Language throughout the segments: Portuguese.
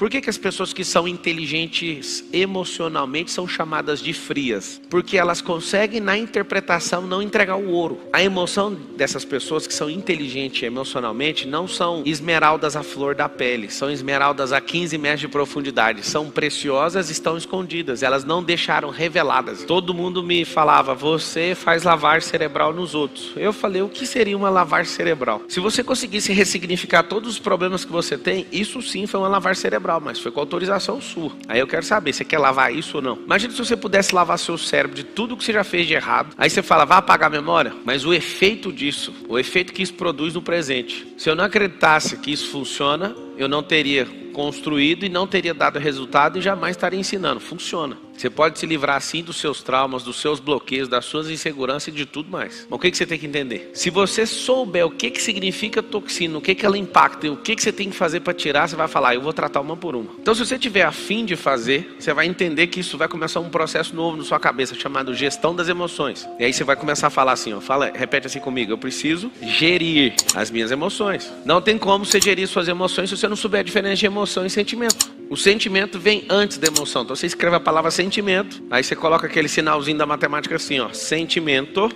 Por que as pessoas que são inteligentes emocionalmente são chamadas de frias? Porque elas conseguem na interpretação não entregar o ouro. A emoção dessas pessoas que são inteligentes emocionalmente não são esmeraldas à flor da pele, são esmeraldas a 15 metros de profundidade, são preciosas e estão escondidas, elas não deixaram reveladas. Todo mundo me falava, você faz lavagem cerebral nos outros. Eu falei, o que seria uma lavagem cerebral? Se você conseguisse ressignificar todos os problemas que você tem, isso sim foi uma lavagem cerebral, mas foi com autorização sua. Aí eu quero saber, você quer lavar isso ou não? Imagina se você pudesse lavar seu cérebro de tudo que você já fez de errado. Aí você fala, vai apagar a memória? Mas o efeito disso, o efeito que isso produz no presente, se eu não acreditasse que isso funciona, eu não teria construído e não teria dado resultado e jamais estaria ensinando. Funciona. Você pode se livrar assim dos seus traumas, dos seus bloqueios, das suas inseguranças e de tudo mais. Mas o que você tem que entender? Se você souber o que significa toxina, o que ela impacta e o que você tem que fazer para tirar, você vai falar, eu vou tratar uma por uma. Então se você tiver a fim de fazer, você vai entender que isso vai começar um processo novo na sua cabeça, chamado gestão das emoções. E aí você vai começar a falar assim, ó, repete assim comigo, eu preciso gerir as minhas emoções. Não tem como você gerir suas emoções se você não souber a diferença de emoção e sentimento. O sentimento vem antes da emoção. Então você escreve a palavra sentimento, aí você coloca aquele sinalzinho da matemática assim, ó. Sentimento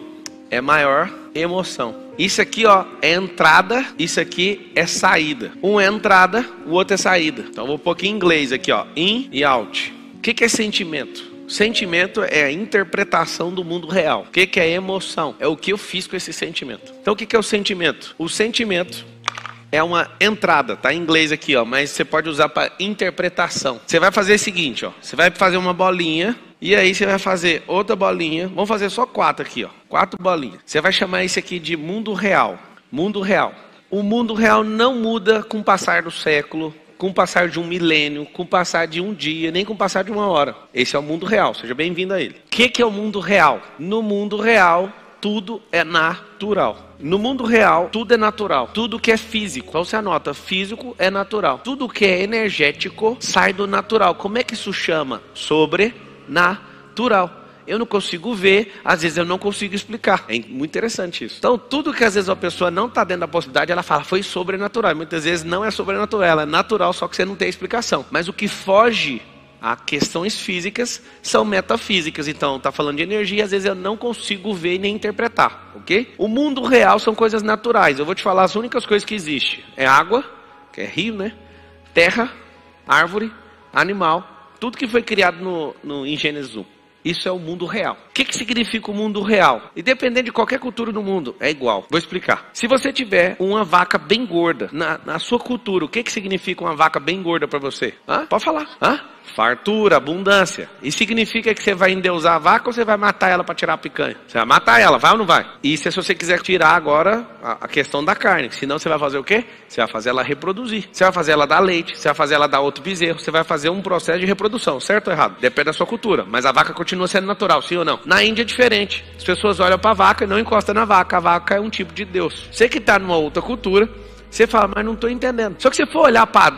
é maior emoção. Isso aqui, ó, é entrada, isso aqui é saída. Um é entrada, o outro é saída. Então eu vou pôr aqui em inglês aqui, ó, in e out. O que é sentimento? Sentimento é a interpretação do mundo real. O que é emoção? É o que eu fiz com esse sentimento. Então o que é o sentimento? O sentimento é uma entrada, tá em inglês aqui, ó, mas você pode usar para interpretação. Você vai fazer o seguinte, ó, você vai fazer uma bolinha e aí você vai fazer outra bolinha. Vamos fazer só 4 aqui, ó, 4 bolinhas. Você vai chamar isso aqui de mundo real. Mundo real. O mundo real não muda com o passar do século, com o passar de um milênio, com o passar de um dia, nem com o passar de uma hora. Esse é o mundo real. Seja bem-vindo a ele. O que é o mundo real? No mundo real, tudo é natural. No mundo real, tudo é natural. Tudo que é físico, então você anota, físico é natural. Tudo que é energético sai do natural. Como é que isso chama? Sobrenatural. Eu não consigo ver, às vezes eu não consigo explicar. É muito interessante isso. Então tudo que às vezes a pessoa não está dentro da possibilidade, ela fala, foi sobrenatural. E muitas vezes não é sobrenatural, ela é natural, só que você não tem explicação. Mas o que foge a questões físicas são metafísicas. Então, está falando de energia, às vezes eu não consigo ver e nem interpretar, ok? O mundo real são coisas naturais. Eu vou te falar as únicas coisas que existem. É água, que é rio, né? Terra, árvore, animal. Tudo que foi criado em Gênesis 1. Isso é o mundo real. O que significa o mundo real? Independente de qualquer cultura do mundo, é igual. Vou explicar. Se você tiver uma vaca bem gorda na sua cultura, o que significa uma vaca bem gorda para você? Pode falar. Fartura, abundância. Isso significa que você vai endeusar a vaca ou você vai matar ela para tirar a picanha? Você vai matar ela, vai ou não vai? Isso é se você quiser tirar agora a questão da carne. Senão você vai fazer o quê? Você vai fazer ela reproduzir. Você vai fazer ela dar leite, você vai fazer ela dar outro bezerro. Você vai fazer um processo de reprodução, certo ou errado? Depende da sua cultura. Mas a vaca continua sendo natural, sim ou não? Na Índia é diferente. As pessoas olham para a vaca e não encostam na vaca. A vaca é um tipo de Deus. Você que está numa outra cultura, você fala, mas não estou entendendo. Só que se for olhar para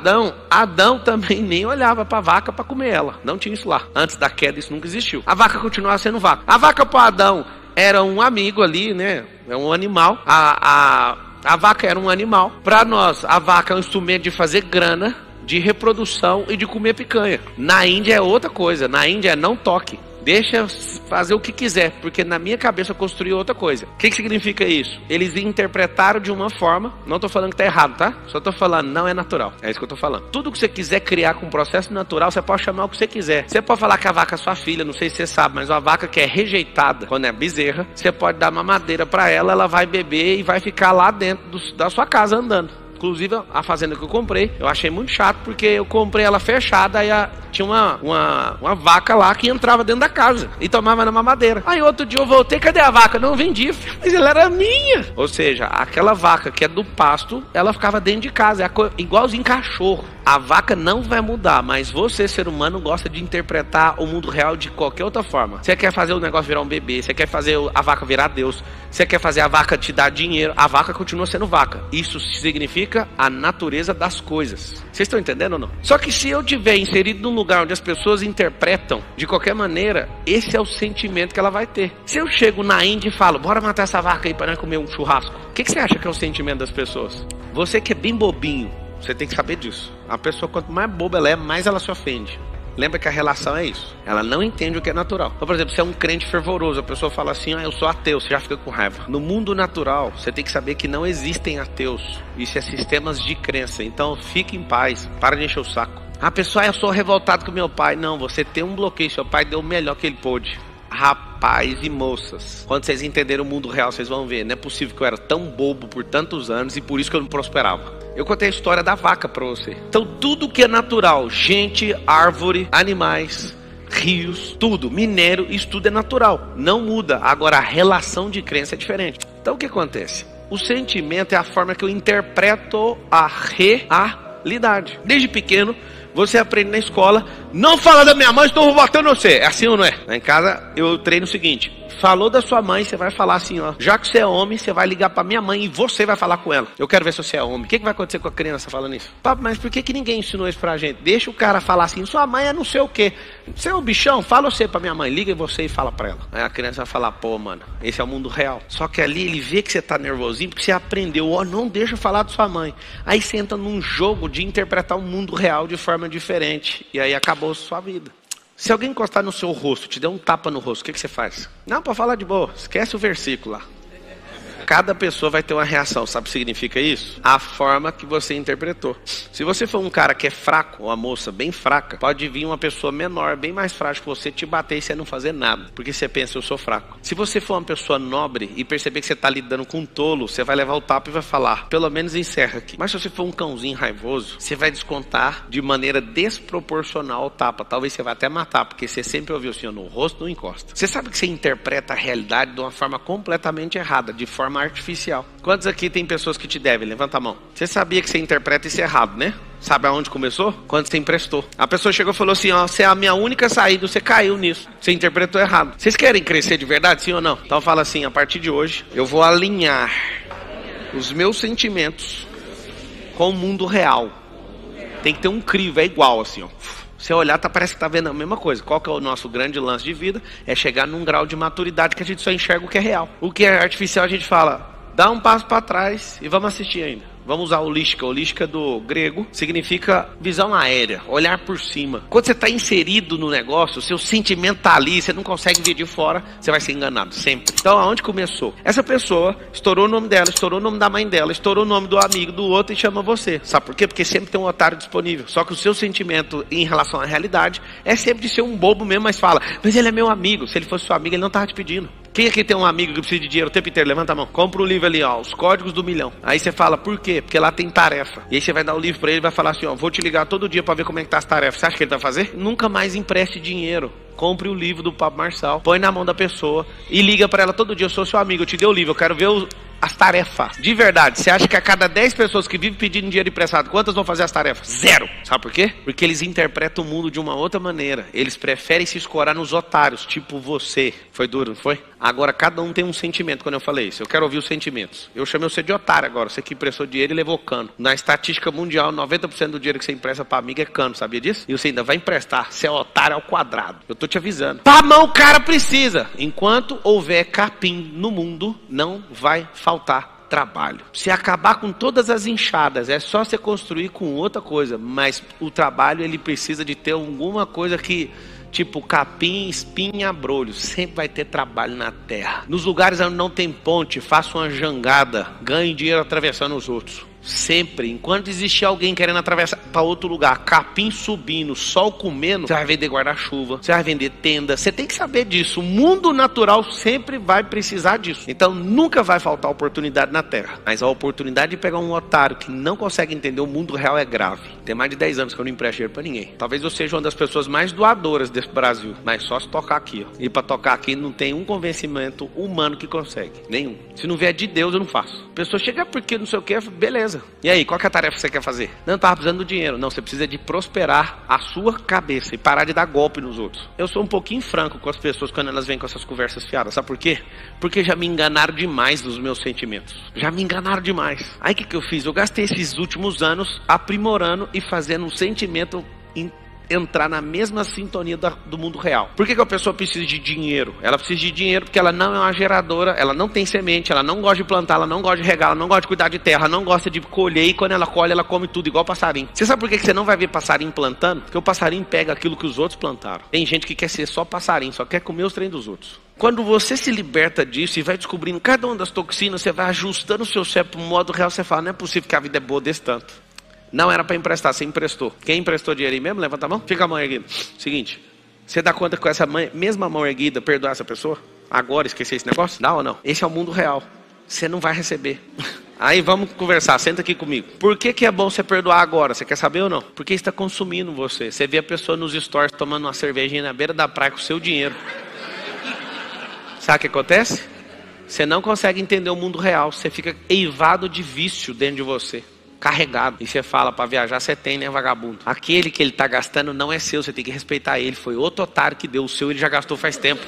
Adão também nem olhava para a vaca para comer ela. Não tinha isso lá. Antes da queda isso nunca existiu. A vaca continuava sendo vaca. A vaca para Adão era um amigo ali, né? É um animal. A vaca era um animal. Para nós, a vaca é um instrumento de fazer grana, de reprodução e de comer picanha. Na Índia é outra coisa. Na Índia é não toque. Deixa fazer o que quiser, porque na minha cabeça eu construí outra coisa. O que significa isso? Eles interpretaram de uma forma, não estou falando que está errado, tá? Só estou falando, não é natural. É isso que eu estou falando. Tudo que você quiser criar com um processo natural, você pode chamar o que você quiser. Você pode falar que a vaca é sua filha, não sei se você sabe, mas uma vaca que é rejeitada, quando é bezerra, você pode dar mamadeira para ela, ela vai beber e vai ficar lá dentro da sua casa andando. Inclusive a fazenda que eu comprei, eu achei muito chato porque eu comprei ela fechada, aí tinha uma vaca lá que entrava dentro da casa e tomava na mamadeira. Aí outro dia eu voltei, cadê a vaca? Não, vendi, mas ela era minha. Ou seja, aquela vaca que é do pasto, ela ficava dentro de casa, igualzinho cachorro. A vaca não vai mudar, mas você, ser humano, gosta de interpretar o mundo real de qualquer outra forma. Você quer fazer o negócio virar um bebê, você quer fazer a vaca virar Deus, você quer fazer a vaca te dar dinheiro, a vaca continua sendo vaca. Isso significa a natureza das coisas. Vocês estão entendendo ou não? Só que se eu tiver inserido num lugar onde as pessoas interpretam de qualquer maneira, esse é o sentimento que ela vai ter. Se eu chego na Índia e falo, bora matar essa vaca aí para nós comer um churrasco, o que você acha que é o sentimento das pessoas? Você que é bem bobinho, Você tem que saber disso. A pessoa, quanto mais boba ela é, mais ela se ofende. Lembra que a relação é isso. Ela não entende o que é natural. Então, por exemplo, você é um crente fervoroso, a pessoa fala assim, eu sou ateu, você já fica com raiva. No mundo natural, você tem que saber que não existem ateus. Isso é sistemas de crença. Então, fique em paz, para de encher o saco. A pessoa, eu sou revoltado com meu pai. Não, você tem um bloqueio, seu pai deu o melhor que ele pôde. Rapaz e moças, quando vocês entenderem o mundo real, vocês vão ver, não é possível que eu era tão bobo por tantos anos e por isso que eu não prosperava. Eu contei a história da vaca pra você. Então tudo que é natural, gente, árvore, animais, rios, tudo, minério, isso tudo é natural, não muda. Agora a relação de crença é diferente. Então o que acontece? O sentimento é a forma que eu interpreto a realidade. Desde pequeno você aprende na escola, não fala da minha mãe, estou batendo você. É assim ou não é? Lá em casa eu treino o seguinte, falou da sua mãe, você vai falar assim, já que você é homem, você vai ligar pra minha mãe e você vai falar com ela. Eu quero ver se você é homem. O que vai acontecer com a criança falando isso? Papo, mas por que ninguém ensinou isso pra gente? Deixa o cara falar assim, sua mãe é não sei o quê. Você é um bichão? Fala você pra minha mãe, liga você e fala pra ela. Aí a criança vai falar, pô mano, esse é o mundo real. Só que ali ele vê que você tá nervosinho porque você aprendeu, não deixa eu falar da sua mãe. Aí você entra num jogo de interpretar o mundo real de forma diferente. E aí acabou a sua vida. Se alguém encostar no seu rosto, te der um tapa no rosto, o que você faz? Não, para falar de boa, esquece o versículo lá. Cada pessoa vai ter uma reação, sabe o que significa isso? A forma que você interpretou. Se você for um cara que é fraco, ou uma moça bem fraca, pode vir uma pessoa menor, bem mais frágil que você, te bater e você não fazer nada, porque você pensa, eu sou fraco. Se você for uma pessoa nobre e perceber que você está lidando com um tolo, você vai levar o tapa e vai falar, pelo menos encerra aqui. Mas se você for um cãozinho raivoso, você vai descontar de maneira desproporcional o tapa. Talvez você vá até matar, porque você sempre ouviu assim, no rosto não encosta. Você sabe que você interpreta a realidade de uma forma completamente errada, de forma artificial. Quantos aqui tem pessoas que te devem? Levanta a mão. Você sabia que você interpreta isso errado, né? Sabe aonde começou? Quando você emprestou. A pessoa chegou e falou assim, você é a minha única saída, você caiu nisso. Você interpretou errado. Vocês querem crescer de verdade, sim ou não? Então fala assim, a partir de hoje, eu vou alinhar os meus sentimentos com o mundo real. Tem que ter um crivo, é igual assim, Você olhar, parece que tá vendo a mesma coisa. Qual que é o nosso grande lance de vida? É chegar num grau de maturidade que a gente só enxerga o que é real. O que é artificial a gente fala, dá um passo para trás e vamos assistir ainda. Vamos usar holística. Holística do grego significa visão aérea, olhar por cima. Quando você está inserido no negócio, o seu sentimento está ali, você não consegue ver de fora, você vai ser enganado, sempre. Então, aonde começou? Essa pessoa estourou o nome dela, estourou o nome da mãe dela, estourou o nome do amigo, do outro e chama você. Sabe por quê? Porque sempre tem um otário disponível. Só que o seu sentimento em relação à realidade é sempre de ser um bobo mesmo, mas fala, mas ele é meu amigo. Se ele fosse seu amigo, ele não estava te pedindo. Quem aqui tem um amigo que precisa de dinheiro o tempo inteiro? Levanta a mão. Compra um livro ali, Os Códigos do Milhão. Aí você fala, por quê? Porque lá tem tarefa. E aí você vai dar o livro pra ele e vai falar assim, vou te ligar todo dia pra ver como é que tá as tarefas. Você acha que ele vai fazer? Nunca mais empreste dinheiro. Compre o livro do Pablo Marçal, põe na mão da pessoa e liga pra ela todo dia, eu sou seu amigo, eu te dei o livro, eu quero ver as tarefas. De verdade, você acha que a cada 10 pessoas que vivem pedindo dinheiro emprestado, quantas vão fazer as tarefas? 0. Sabe por quê? Porque eles interpretam o mundo de uma outra maneira. Eles preferem se escorar nos otários, tipo você. Foi duro, não foi? Agora, cada um tem um sentimento quando eu falei isso. Eu quero ouvir os sentimentos. Eu chamei você de otário agora. Você que emprestou dinheiro e levou cano. Na estatística mundial, 90% do dinheiro que você empresta pra amigo é cano, sabia disso? E você ainda vai emprestar. Você é otário ao quadrado. Eu tô te avisando. Pra mão o cara precisa. Enquanto houver capim no mundo, não vai faltar trabalho. Se acabar com todas as enxadas, é só você construir com outra coisa. Mas o trabalho, ele precisa de ter alguma coisa que... tipo capim, espinha, brolho. Sempre vai ter trabalho na terra. Nos lugares onde não tem ponte, faça uma jangada. Ganhe dinheiro atravessando os outros. Sempre, enquanto existir alguém querendo atravessar para outro lugar, capim subindo, sol comendo, você vai vender guarda-chuva, você vai vender tenda. Você tem que saber disso. O mundo natural sempre vai precisar disso. Então nunca vai faltar oportunidade na terra. Mas a oportunidade de pegar um otário que não consegue entender o mundo real é grave. Tem mais de 10 anos que eu não empresto dinheiro para ninguém. Talvez eu seja uma das pessoas mais doadoras desse Brasil. Mas só se tocar aqui. E para tocar aqui não tem um convencimento humano que consegue. Nenhum. Se não vier de Deus, eu não faço. A pessoa chega porque não sei o que, beleza. E aí, qual que é a tarefa que você quer fazer? Não, estava precisando do dinheiro. Não, você precisa de prosperar a sua cabeça e parar de dar golpe nos outros. Eu sou um pouquinho franco com as pessoas quando elas vêm com essas conversas fiadas. Sabe por quê? Porque já me enganaram demais nos meus sentimentos. Já me enganaram demais. Aí o que eu fiz? Eu gastei esses últimos anos aprimorando e fazendo um sentimento entrar na mesma sintonia do mundo real. Por que a pessoa precisa de dinheiro? Ela precisa de dinheiro porque ela não é uma geradora, ela não tem semente, ela não gosta de plantar, ela não gosta de regar, ela não gosta de cuidar de terra, ela não gosta de colher, e quando ela colhe, ela come tudo igual passarinho. Você sabe por que você não vai ver passarinho plantando? Porque o passarinho pega aquilo que os outros plantaram. Tem gente que quer ser só passarinho, só quer comer os trem dos outros. Quando você se liberta disso e vai descobrindo cada uma das toxinas, você vai ajustando o seu cérebro para o modo real, você fala, não é possível que a vida é boa desse tanto. Não era para emprestar, você emprestou. Quem emprestou dinheiro aí mesmo? Levanta a mão. Fica a mão erguida. Seguinte, você dá conta que com essa mesma mão erguida perdoar essa pessoa? Agora esquecer esse negócio? Dá ou não? Esse é o mundo real. Você não vai receber. Aí vamos conversar, senta aqui comigo. Por que é bom você perdoar agora? Você quer saber ou não? Porque está consumindo você. Você vê a pessoa nos stories tomando uma cervejinha na beira da praia com o seu dinheiro. Sabe o que acontece? Você não consegue entender o mundo real. Você fica eivado de vício dentro de você. Carregado. E você fala, para viajar você tem, né, vagabundo? Aquele que ele está gastando não é seu, você tem que respeitar ele. Foi outro otário que deu o seu, ele já gastou faz tempo.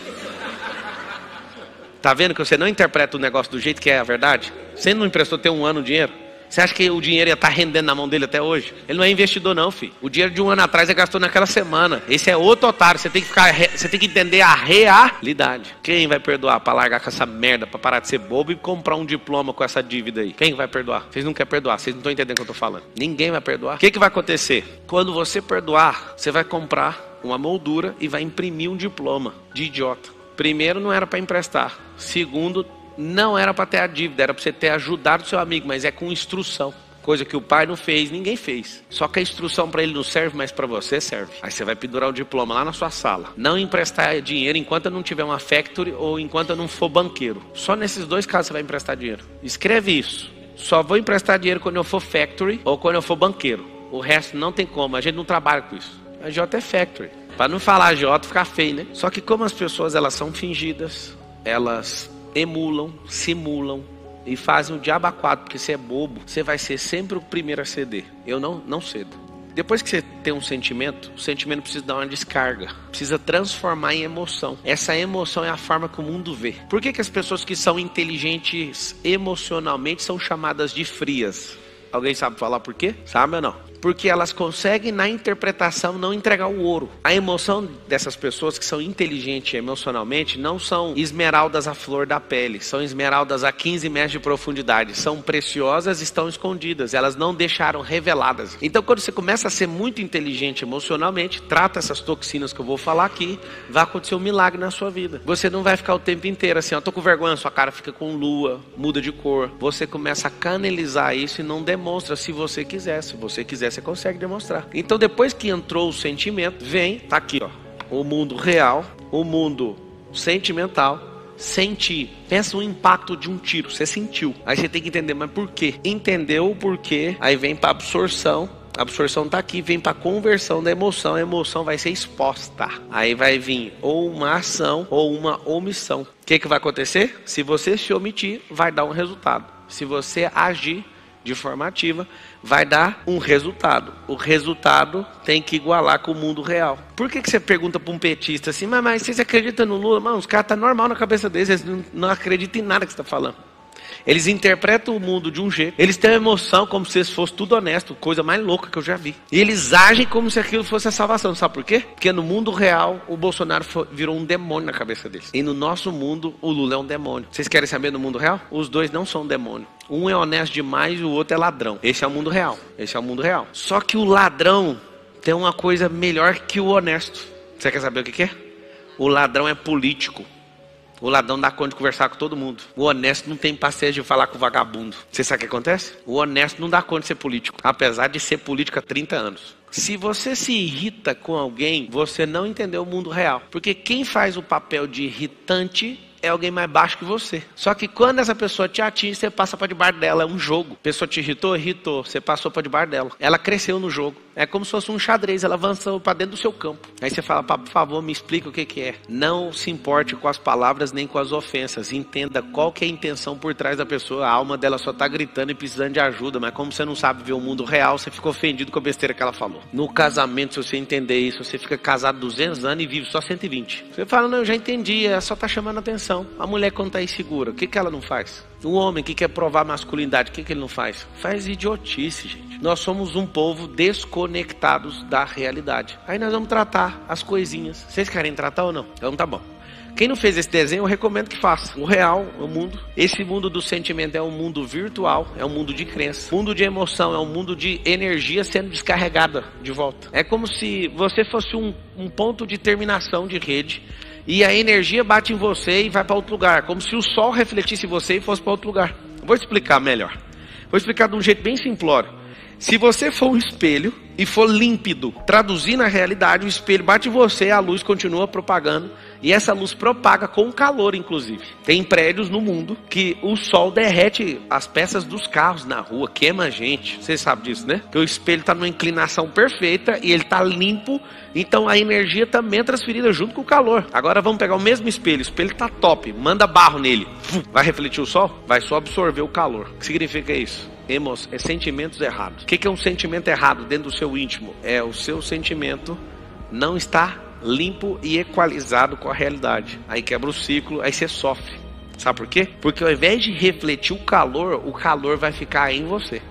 Tá vendo que você não interpreta o negócio do jeito que é a verdade? Você não emprestou ter um ano o dinheiro? Você acha que o dinheiro ia estar rendendo na mão dele até hoje? Ele não é investidor não, filho. O dinheiro de um ano atrás ele gastou naquela semana. Esse é outro otário. Você tem que entender a realidade. Quem vai perdoar para largar com essa merda, para parar de ser bobo e comprar um diploma com essa dívida aí? Quem vai perdoar? Vocês não querem perdoar, vocês não estão entendendo o que eu estou falando. Ninguém vai perdoar. O que vai acontecer? Quando você perdoar, você vai comprar uma moldura e vai imprimir um diploma de idiota. Primeiro, não era para emprestar. Segundo, não era para ter a dívida, era para você ter ajudado o seu amigo, mas é com instrução. Coisa que o pai não fez, ninguém fez. Só que a instrução para ele não serve, mas para você serve. Aí você vai pendurar o diploma lá na sua sala. Não emprestar dinheiro enquanto eu não tiver uma factory ou enquanto eu não for banqueiro. Só nesses dois casos você vai emprestar dinheiro. Escreve isso. Só vou emprestar dinheiro quando eu for factory ou quando eu for banqueiro. O resto não tem como, a gente não trabalha com isso. A J é factory. Para não falar J, ficar feio, né? Só que como as pessoas elas são fingidas, elas emulam, simulam e fazem o diabo a quatro, porque você é bobo, você vai ser sempre o primeiro a ceder. Eu não cedo. Depois que você tem um sentimento, o sentimento precisa dar uma descarga, precisa transformar em emoção. Essa emoção é a forma que o mundo vê. Por que as pessoas que são inteligentes emocionalmente são chamadas de frias? Alguém sabe falar por quê? Sabe ou não? Porque elas conseguem na interpretação não entregar o ouro. A emoção dessas pessoas que são inteligentes emocionalmente não são esmeraldas à flor da pele. São esmeraldas a 15 metros de profundidade. São preciosas e estão escondidas. Elas não deixaram reveladas. Então quando você começa a ser muito inteligente emocionalmente, trata essas toxinas que eu vou falar aqui, vai acontecer um milagre na sua vida. Você não vai ficar o tempo inteiro assim, ó, tô com vergonha, sua cara fica com lua, muda de cor. Você começa a canalizar isso e não demonstra se você quiser. Se você quiser, você consegue demonstrar. Então depois que entrou o sentimento, vem, tá aqui ó, o mundo real, o mundo sentimental. Sentir, pensa no impacto de um tiro, você sentiu, aí você tem que entender, mas por quê? Entendeu o porquê, aí vem para absorção. A absorção tá aqui, vem para conversão da emoção, a emoção vai ser exposta. Aí vai vir ou uma ação ou uma omissão. O que vai acontecer? Se você se omitir, vai dar um resultado. Se você agir de forma ativa, vai dar um resultado. O resultado tem que igualar com o mundo real. Por que você pergunta para um petista assim, mas vocês acreditam no Lula? Mano, os caras estão normal na cabeça deles, eles não acreditam em nada que você está falando. Eles interpretam o mundo de um jeito, eles têm uma emoção como se isso fosse tudo honesto, coisa mais louca que eu já vi. E eles agem como se aquilo fosse a salvação, sabe por quê? Porque no mundo real, o Bolsonaro virou um demônio na cabeça deles. E no nosso mundo, o Lula é um demônio. Vocês querem saber do mundo real? Os dois não são demônio. Um é honesto demais e o outro é ladrão. Esse é o mundo real. Esse é o mundo real. Só que o ladrão tem uma coisa melhor que o honesto. Você quer saber o que é? O ladrão é político. O ladrão dá conta de conversar com todo mundo. O honesto não tem paciência de falar com o vagabundo. Você sabe o que acontece? O honesto não dá conta de ser político, apesar de ser político há 30 anos. Se você se irrita com alguém, você não entendeu o mundo real. Porque quem faz o papel de irritante é alguém mais baixo que você. Só que quando essa pessoa te atinge, você passa para debaixo dela. É um jogo. A pessoa te irritou? Irritou. Você passou para debaixo dela. Ela cresceu no jogo. É como se fosse um xadrez. Ela avançou para dentro do seu campo. Aí você fala, por favor, me explica o que é. Não se importe com as palavras nem com as ofensas. Entenda qual que é a intenção por trás da pessoa. A alma dela só está gritando e precisando de ajuda. Mas como você não sabe ver o mundo real, você fica ofendido com a besteira que ela falou. No casamento, se você entender isso, você fica casado 200 anos e vive só 120. Você fala, não, eu já entendi. Ela só está chamando a atenção. atenção. A mulher quando está insegura, o que ela não faz? O homem que quer provar masculinidade, o que ele não faz? Faz idiotice, gente. Nós somos um povo desconectados da realidade. Aí nós vamos tratar as coisinhas. Vocês querem tratar ou não? Então tá bom. Quem não fez esse desenho, eu recomendo que faça. O real, o mundo. Esse mundo do sentimento é um mundo virtual, é um mundo de crença. O mundo de emoção é um mundo de energia sendo descarregada de volta. É como se você fosse um ponto de terminação de rede e a energia bate em você e vai para outro lugar. Como se o sol refletisse em você e fosse para outro lugar. Vou explicar melhor. Vou explicar de um jeito bem simplório. Se você for um espelho e for límpido, traduzir na realidade, o espelho bate em você, a luz continua propagando. E essa luz propaga com calor, inclusive. Tem prédios no mundo que o sol derrete as peças dos carros na rua, queima a gente. Você sabe disso, né? Que o espelho está numa inclinação perfeita e ele está limpo. Então a energia também é transferida junto com o calor. Agora vamos pegar o mesmo espelho. O espelho está top, manda barro nele. Vai refletir o sol? Vai só absorver o calor. O que significa isso? Sentimentos errados. O que é um sentimento errado dentro do seu íntimo? É o seu sentimento não está limpo e equalizado com a realidade. Aí quebra o ciclo, aí você sofre. Sabe por quê? Porque ao invés de refletir o calor vai ficar em você.